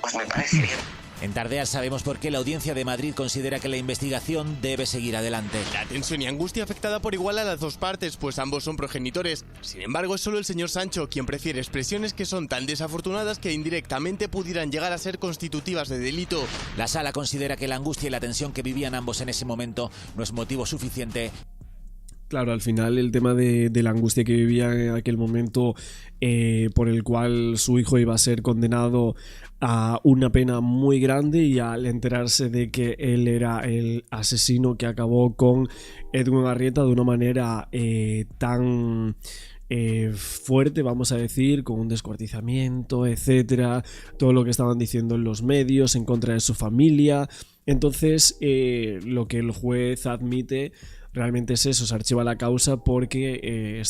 K: pues me parece bien.
J: En Tardea sabemos por qué la Audiencia de Madrid considera que la investigación debe seguir adelante.
N: La tensión y angustia afectada por igual a las dos partes, pues ambos son progenitores. Sin embargo, es solo el señor Sancho quien prefiere expresiones que son tan desafortunadas que indirectamente pudieran llegar a ser constitutivas de delito.
J: La sala considera que la angustia y la tensión que vivían ambos en ese momento no es motivo suficiente.
A: Claro, al final el tema de la angustia que vivía en aquel momento, por el cual su hijo iba a ser condenado a una pena muy grande, y al enterarse de que él era el asesino que acabó con Edwin Arrieta de una manera tan fuerte, vamos a decir, con un descuartizamiento, etcétera, todo lo que estaban diciendo en los medios en contra de su familia. Entonces, lo que el juez admite realmente es eso, se archiva la causa porque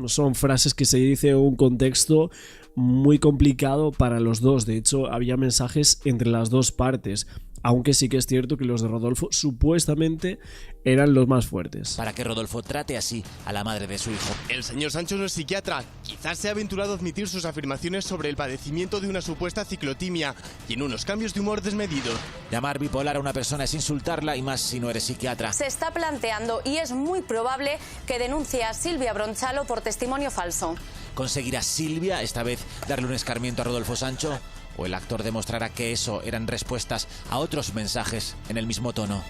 A: son frases que se dicen en un contexto muy complicado para los dos. De hecho, había mensajes entre las dos partes, aunque sí que es cierto que los de Rodolfo supuestamente eran los más fuertes.
J: Para que Rodolfo trate así a la madre de su hijo.
N: El señor Sancho no es psiquiatra. Quizás se ha aventurado a admitir sus afirmaciones sobre el padecimiento de una supuesta ciclotimia y en unos cambios de humor desmedidos.
J: Llamar bipolar a una persona es insultarla, y más si no eres psiquiatra.
O: Se está planteando y es muy probable que denuncie a Silvia Bronchalo por testimonio falso.
J: ¿Conseguirá Silvia esta vez darle un escarmiento a Rodolfo Sancho? ¿O el actor demostrará que eso eran respuestas a otros mensajes en el mismo tono?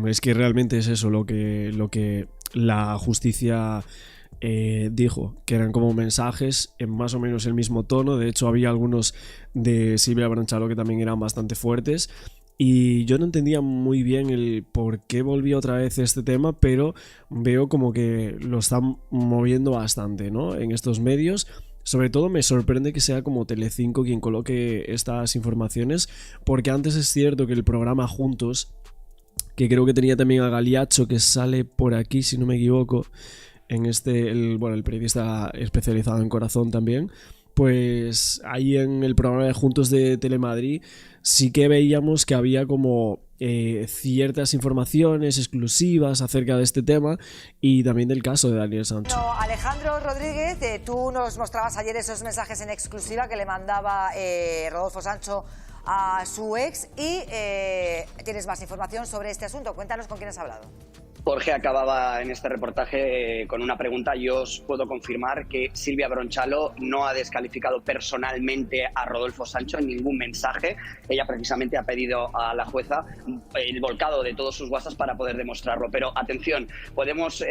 A: Es que realmente es eso lo que la justicia dijo que eran como mensajes en más o menos el mismo tono. De hecho, había algunos de Silvia Bronchalo que también eran bastante fuertes. Y yo no entendía muy bien el por qué volvía otra vez este tema, pero veo como que lo están moviendo bastante, ¿no? En estos medios. Sobre todo me sorprende que sea como Telecinco quien coloque estas informaciones, porque antes es cierto que el programa Juntos, que creo que tenía también a Galiacho, que sale por aquí si no me equivoco, en el periodista especializado en Corazón también, pues ahí en el programa de Juntos de Telemadrid sí que veíamos que había como ciertas informaciones exclusivas acerca de este tema y también del caso de Daniel Sancho.
B: No, Alejandro Rodríguez, tú nos mostrabas ayer esos mensajes en exclusiva que le mandaba Rodolfo Sancho a su ex y tienes más información sobre este asunto. Cuéntanos con quién has hablado.
P: Jorge acababa en este reportaje con una pregunta. Yo os puedo confirmar que Silvia Bronchalo no ha descalificado personalmente a Rodolfo Sancho en ningún mensaje. Ella precisamente ha pedido a la jueza el volcado de todos sus WhatsApp para poder demostrarlo. Pero atención, podemos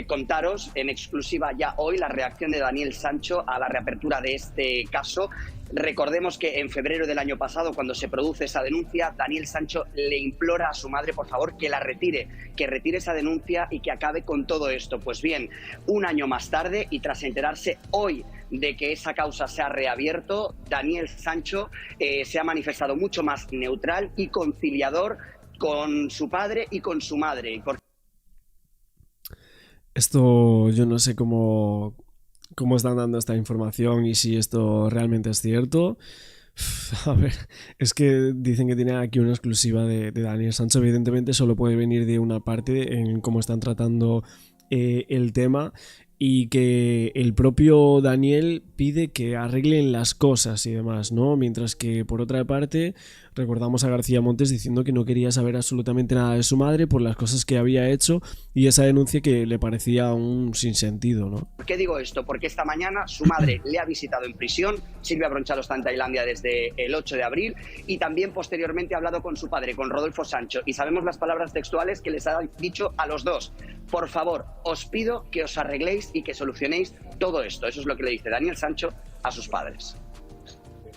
P: contaros en exclusiva ya hoy la reacción de Daniel Sancho a la reapertura de este caso. Recordemos que en febrero del año pasado, cuando se produce esa denuncia, Daniel Sancho le implora a su madre, por favor, que la retire, que retire esa denuncia y que acabe con todo esto. Pues bien, un año más tarde y tras enterarse hoy de que esa causa se ha reabierto, Daniel Sancho se ha manifestado mucho más neutral y conciliador con su padre y con su madre.
A: Esto yo no sé cómo están dando esta información y si esto realmente es cierto. A ver, es que dicen que tiene aquí una exclusiva de Daniel Sancho. Evidentemente solo puede venir de una parte en cómo están tratando el tema, y que el propio Daniel pide que arreglen las cosas y demás, ¿no? Mientras que por otra parte recordamos a García Montes diciendo que no quería saber absolutamente nada de su madre por las cosas que había hecho y esa denuncia que le parecía un sinsentido, ¿no?
P: ¿Por qué digo esto? Porque esta mañana su madre le ha visitado en prisión. Silvia Bronchalo está en Tailandia desde el 8 de abril y también posteriormente ha hablado con su padre, con Rodolfo Sancho, y sabemos las palabras textuales que les ha dicho a los dos. Por favor, os pido que os arregléis y que solucionéis todo esto. Eso es lo que le dice Daniel Sancho a sus padres.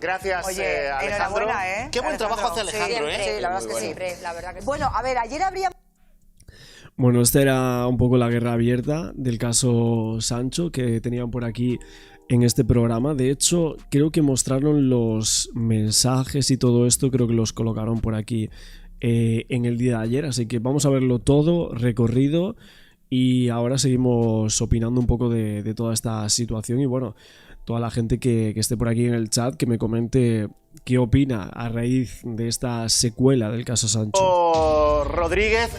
I: Gracias,
B: Oye,
I: Alejandro.
B: enhorabuena,
I: Qué buen trabajo hace Alejandro,
B: siempre, sí, la verdad es que siempre, la verdad que sí. Bueno, a ver, ayer habría...
A: Bueno, esta era un poco la guerra abierta del caso Sancho que tenían por aquí en este programa. De hecho, creo que mostraron los mensajes y todo esto, creo que los colocaron por aquí en el día de ayer, así que vamos a verlo todo recorrido y ahora seguimos opinando un poco de toda esta situación y bueno, toda la gente que esté por aquí en el chat que me comente qué opina a raíz de esta secuela del caso Sancho.
I: Rodríguez,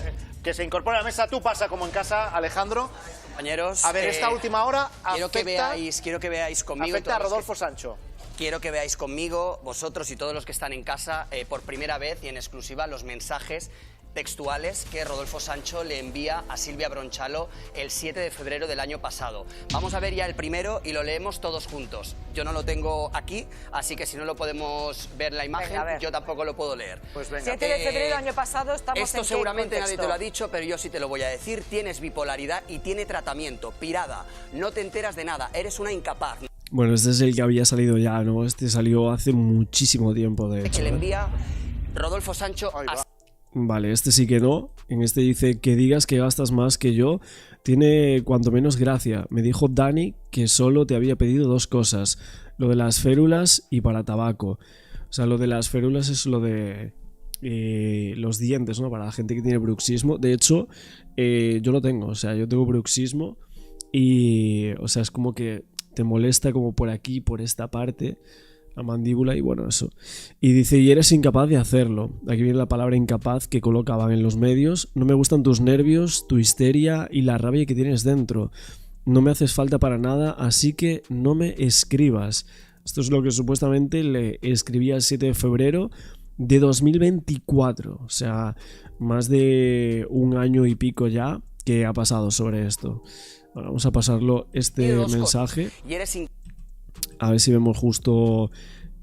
I: que se incorpora a la mesa. Tú pasa como en casa, Alejandro.
C: Compañeros,
I: a ver, esta última hora
C: quiero que veáis conmigo.
I: Afecta a Rodolfo Sancho.
C: Quiero que veáis conmigo, vosotros y todos los que están en casa, por primera vez y en exclusiva, los mensajes textuales que Rodolfo Sancho le envía a Silvia Bronchalo el 7 de febrero del año pasado. Vamos a ver ya el primero y lo leemos todos juntos. Yo no lo tengo aquí, así que si no lo podemos ver en la imagen, yo tampoco lo puedo leer.
B: Pues venga. 7 de febrero del año pasado estamos
C: esto
B: en
C: seguramente
B: ¿qué
C: nadie te lo ha dicho, pero yo sí te lo voy a decir. Tienes bipolaridad y tiene tratamiento. Pirada, no te enteras de nada, eres una incapaz.
A: Bueno, este es el que había salido ya, ¿no? Este salió hace muchísimo tiempo, de hecho.
C: Que le envía Rodolfo Sancho a...
A: Vale, este sí que no. En este dice que digas que gastas más que yo. Tiene cuanto menos gracia. Me dijo Dani que solo te había pedido dos cosas. Lo de las férulas y para tabaco. O sea, lo de las férulas es lo de los dientes, ¿no? Para la gente que tiene bruxismo. De hecho, yo lo tengo. O sea, yo tengo bruxismo y... O sea, es como que te molesta como por aquí, por esta parte... la mandíbula y bueno, eso. Y dice, y eres incapaz de hacerlo. Aquí viene la palabra incapaz que colocaban en los medios. No me gustan tus nervios, tu histeria y la rabia que tienes dentro. No me haces falta para nada, así que no me escribas. Esto es lo que supuestamente le escribía el 7 de febrero de 2024. O sea, más de un año y pico ya que ha pasado sobre esto. Bueno, vamos a pasarlo este mensaje.
C: Y eres
A: a ver si vemos justo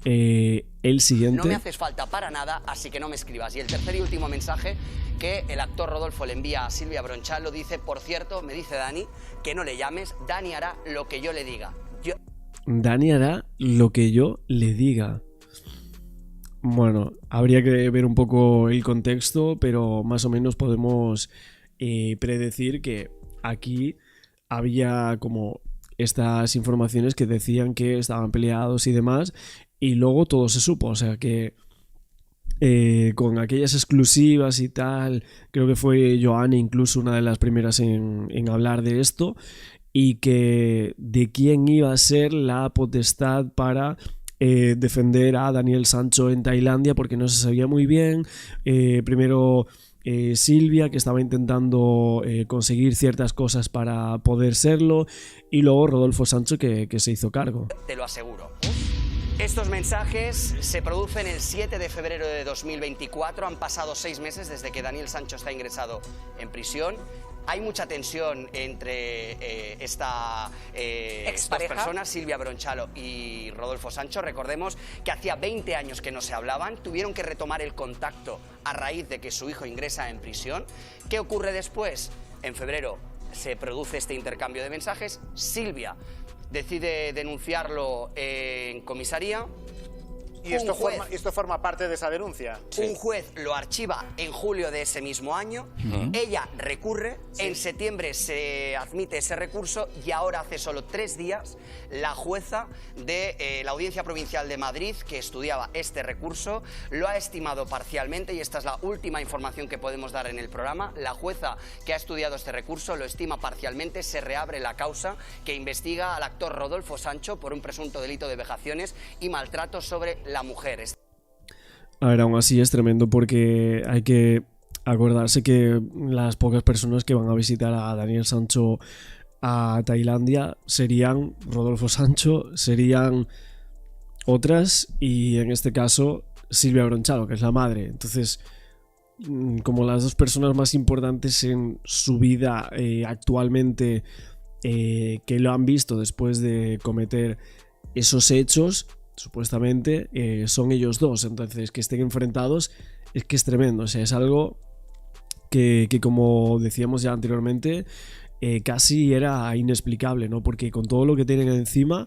A: el el siguiente.
C: No me haces falta para nada, así que no me escribas. Y el tercer y último mensaje que el actor Rodolfo le envía a Silvia Bronchalo dice: por cierto, me dice Dani, que no le llames, Dani hará lo que yo le diga.
A: Dani hará lo que yo le diga. Bueno, habría que ver un poco el contexto, pero más o menos podemos predecir que aquí había como estas informaciones que decían que estaban peleados y demás, y luego todo se supo, o sea que con aquellas exclusivas y tal, creo que fue Joanne incluso una de las primeras en hablar de esto, y que de quién iba a ser la potestad para defender a Daniel Sancho en Tailandia, porque no se sabía muy bien. Primero Silvia, que estaba intentando conseguir ciertas cosas para poder serlo, y luego Rodolfo Sancho, que se hizo cargo.
C: Te lo aseguro. Estos mensajes se producen el 7 de febrero de 2024. Han pasado 6 meses desde que Daniel Sancho está ingresado en prisión. Hay mucha tensión entre estas dos personas, Silvia Bronchalo y Rodolfo Sancho. Recordemos que hacía 20 años que no se hablaban, tuvieron que retomar el contacto a raíz de que su hijo ingresa en prisión. ¿Qué ocurre después? En febrero se produce este intercambio de mensajes. Silvia decide denunciarlo en comisaría.
I: ¿Y esto forma parte de esa denuncia?
C: Un juez lo archiva en julio de ese mismo año. Ella recurre. En septiembre se admite ese recurso y ahora hace solo 3 días la jueza de la Audiencia Provincial de Madrid, que estudiaba este recurso, lo ha estimado parcialmente, y esta es la última información que podemos dar en el programa. La jueza que ha estudiado este recurso lo estima parcialmente. Se reabre la causa que investiga al actor Rodolfo Sancho por un presunto delito de vejaciones y maltrato sobre la mujer.
A: A ver, aún así es tremendo, porque hay que acordarse que las pocas personas que van a visitar a Daniel Sancho a Tailandia serían Rodolfo Sancho, serían otras, y en este caso Silvia Bronchalo, que es la madre. Entonces, como las dos personas más importantes en su vida actualmente, que lo han visto después de cometer esos hechos, supuestamente son ellos dos. Entonces, que estén enfrentados es que es tremendo. O sea, es algo que como decíamos ya anteriormente, casi era inexplicable, ¿no? Porque con todo lo que tienen encima,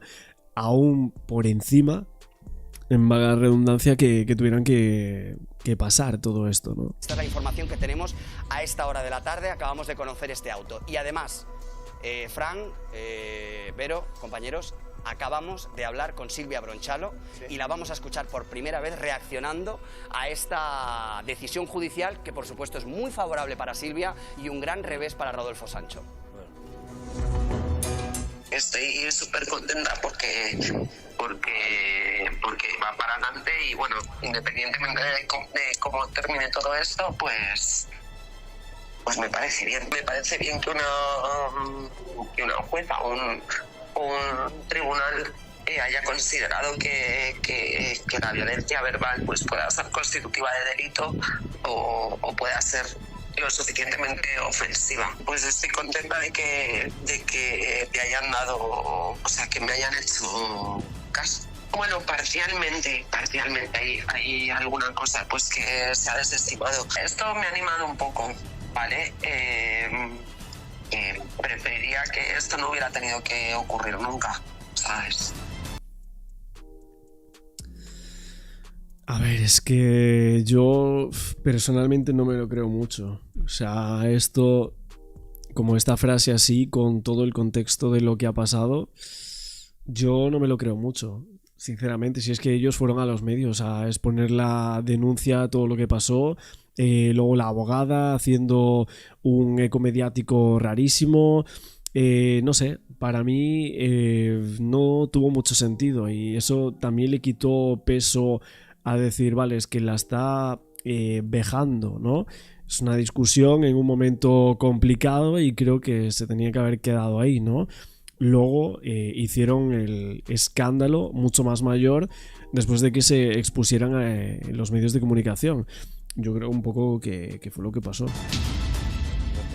A: aún por encima, en vaga redundancia, que tuvieran que pasar todo esto, ¿no?
C: Esta es la información que tenemos a esta hora de la tarde. Acabamos de conocer este auto. Y además, Fran, Vero, compañeros, acabamos de hablar con Silvia Bronchalo, y la vamos a escuchar por primera vez reaccionando a esta decisión judicial, que por supuesto es muy favorable para Silvia y un gran revés para Rodolfo Sancho.
K: Estoy súper contenta porque va para adelante, y bueno, independientemente de cómo termine todo esto, pues me parece bien. Me parece bien que una jueza o un tribunal haya considerado que la violencia verbal pues pueda ser constitutiva de delito o pueda ser lo suficientemente ofensiva. Pues estoy contenta de que te hayan dado, o sea, que me hayan hecho caso. Bueno, parcialmente hay alguna cosa pues que se ha desestimado. Esto me ha animado un poco, ¿vale? Preferiría que esto no hubiera tenido que ocurrir nunca, ¿sabes?
A: A ver, es que yo personalmente no me lo creo mucho. O sea, esto, como esta frase así, con todo el contexto de lo que ha pasado, yo no me lo creo mucho, sinceramente. Si es que ellos fueron a los medios a exponer la denuncia, todo lo que pasó, luego la abogada haciendo un eco mediático rarísimo, no sé, para mí no tuvo mucho sentido, y eso también le quitó peso a decir, vale, es que la está vejando, ¿no? Es una discusión en un momento complicado y creo que se tenía que haber quedado ahí, ¿no? Luego hicieron el escándalo mucho más mayor después de que se expusieran en los medios de comunicación. Yo creo un poco que fue lo que pasó.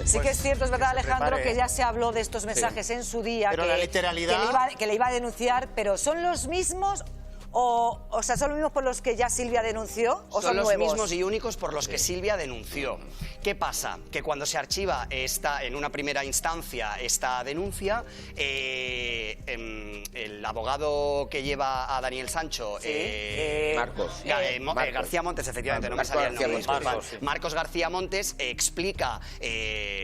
B: Sí que es cierto, es verdad, Alejandro, que ya se habló de estos mensajes en su día,
I: pero la literalidad...
B: que le iba a denunciar, pero ¿son los mismos O sea, ¿son los mismos por los que ya Silvia denunció o son
C: los
B: nuevos?
C: mismos y únicos por los que Silvia denunció. ¿Qué pasa? Que cuando se archiva en una primera instancia esta denuncia, el abogado que lleva a Daniel Sancho, García Montes, efectivamente, no me salía el nombre, Marcos García Montes, explica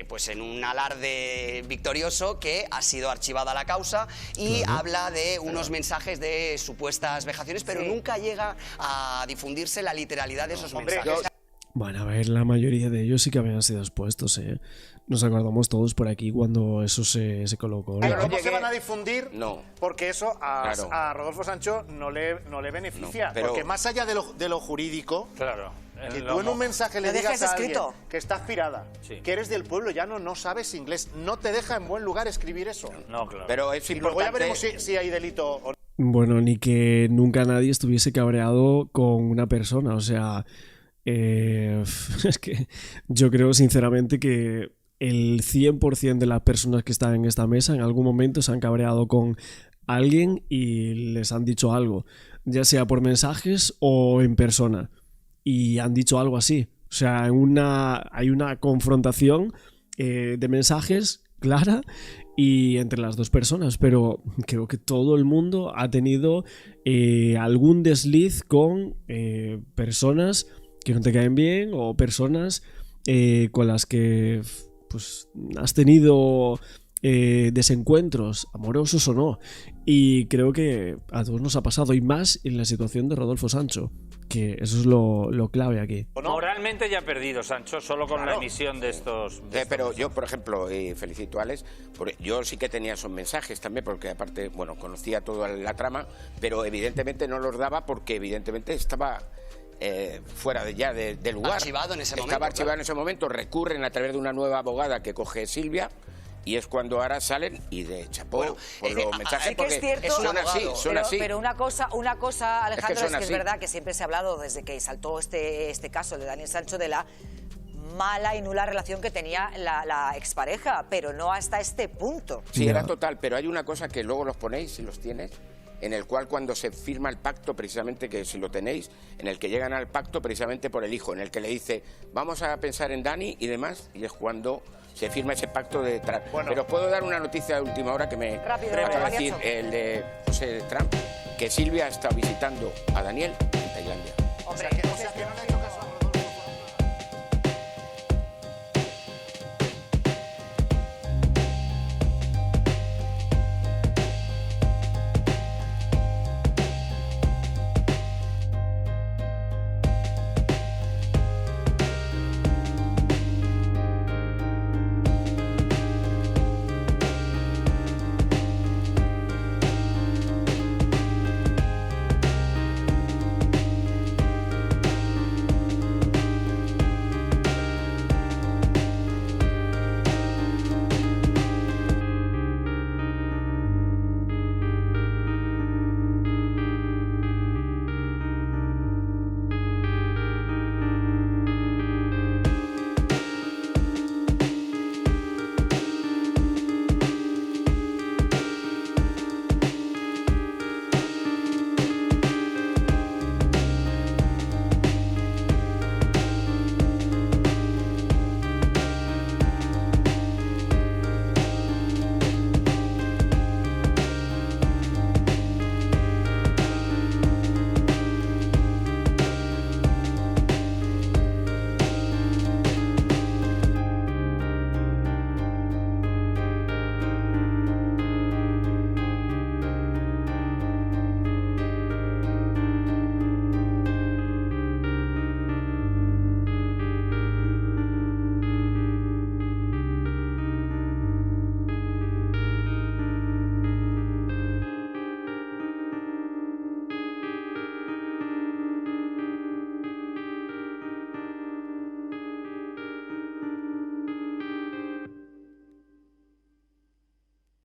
C: pues en un alarde victorioso que ha sido archivada la causa y habla de unos mensajes de supuestas vejaciones, pero nunca llega a difundirse la literalidad de esos mensajes.
A: Bueno, a ver, la mayoría de ellos sí que habían sido expuestos, ¿eh? Nos acordamos todos por aquí cuando eso se colocó.
I: Pero ¿cómo se van a difundir? No. Porque eso a Rodolfo Sancho no le beneficia.
Q: No, pero...
I: Porque más allá de lo jurídico,
Q: claro,
I: que tú en un mensaje le digas a alguien que está aspirada, que eres del pueblo llano, no sabes inglés, no te deja en buen lugar escribir eso.
Q: No, claro.
I: Pero es importante... Luego ya veremos si hay delito o no.
A: Bueno, ni que nunca nadie estuviese cabreado con una persona, o sea... es que yo creo sinceramente que el 100% de las personas que están en esta mesa en algún momento se han cabreado con alguien y les han dicho algo, ya sea por mensajes o en persona, y han dicho algo así. O sea, hay una confrontación de mensajes clara y entre las dos personas, pero creo que todo el mundo ha tenido algún desliz con personas que no te caen bien o personas con las que pues has tenido desencuentros, amorosos o no. Y creo que a todos nos ha pasado, y más en la situación de Rodolfo Sancho, que eso es lo clave aquí.
Q: Moralmente ya ha perdido Sancho solo con la emisión de estos...
R: Pero yo, por ejemplo, felicito a Alex, porque yo sí que tenía esos mensajes también, porque aparte, bueno, conocía toda la trama, pero evidentemente no los daba porque evidentemente estaba... fuera del lugar.
C: Archivado en ese momento.
R: Estaba archivado en ese momento, recurren a través de una nueva abogada que coge Silvia, y es cuando ahora salen y de chapó por los mensajes, porque son así.
B: Pero una cosa, Alejandro, es que es verdad que siempre se ha hablado desde que saltó este caso de Daniel Sancho de la mala y nula relación que tenía la expareja, pero no hasta este punto.
R: Sí, era total, pero hay una cosa que luego los ponéis, si los tienes, en el cual cuando se firma el pacto, precisamente, que si lo tenéis, en el que llegan al pacto precisamente por el hijo, en el que le dice, vamos a pensar en Dani y demás, y es cuando se firma ese pacto de Trump. Bueno. Pero os puedo dar una noticia de última hora que me acaba de decir el de José Trump, que Silvia está visitando a Daniel en Tailandia.
B: Hombre,
I: o sea, que no le ha hecho caso.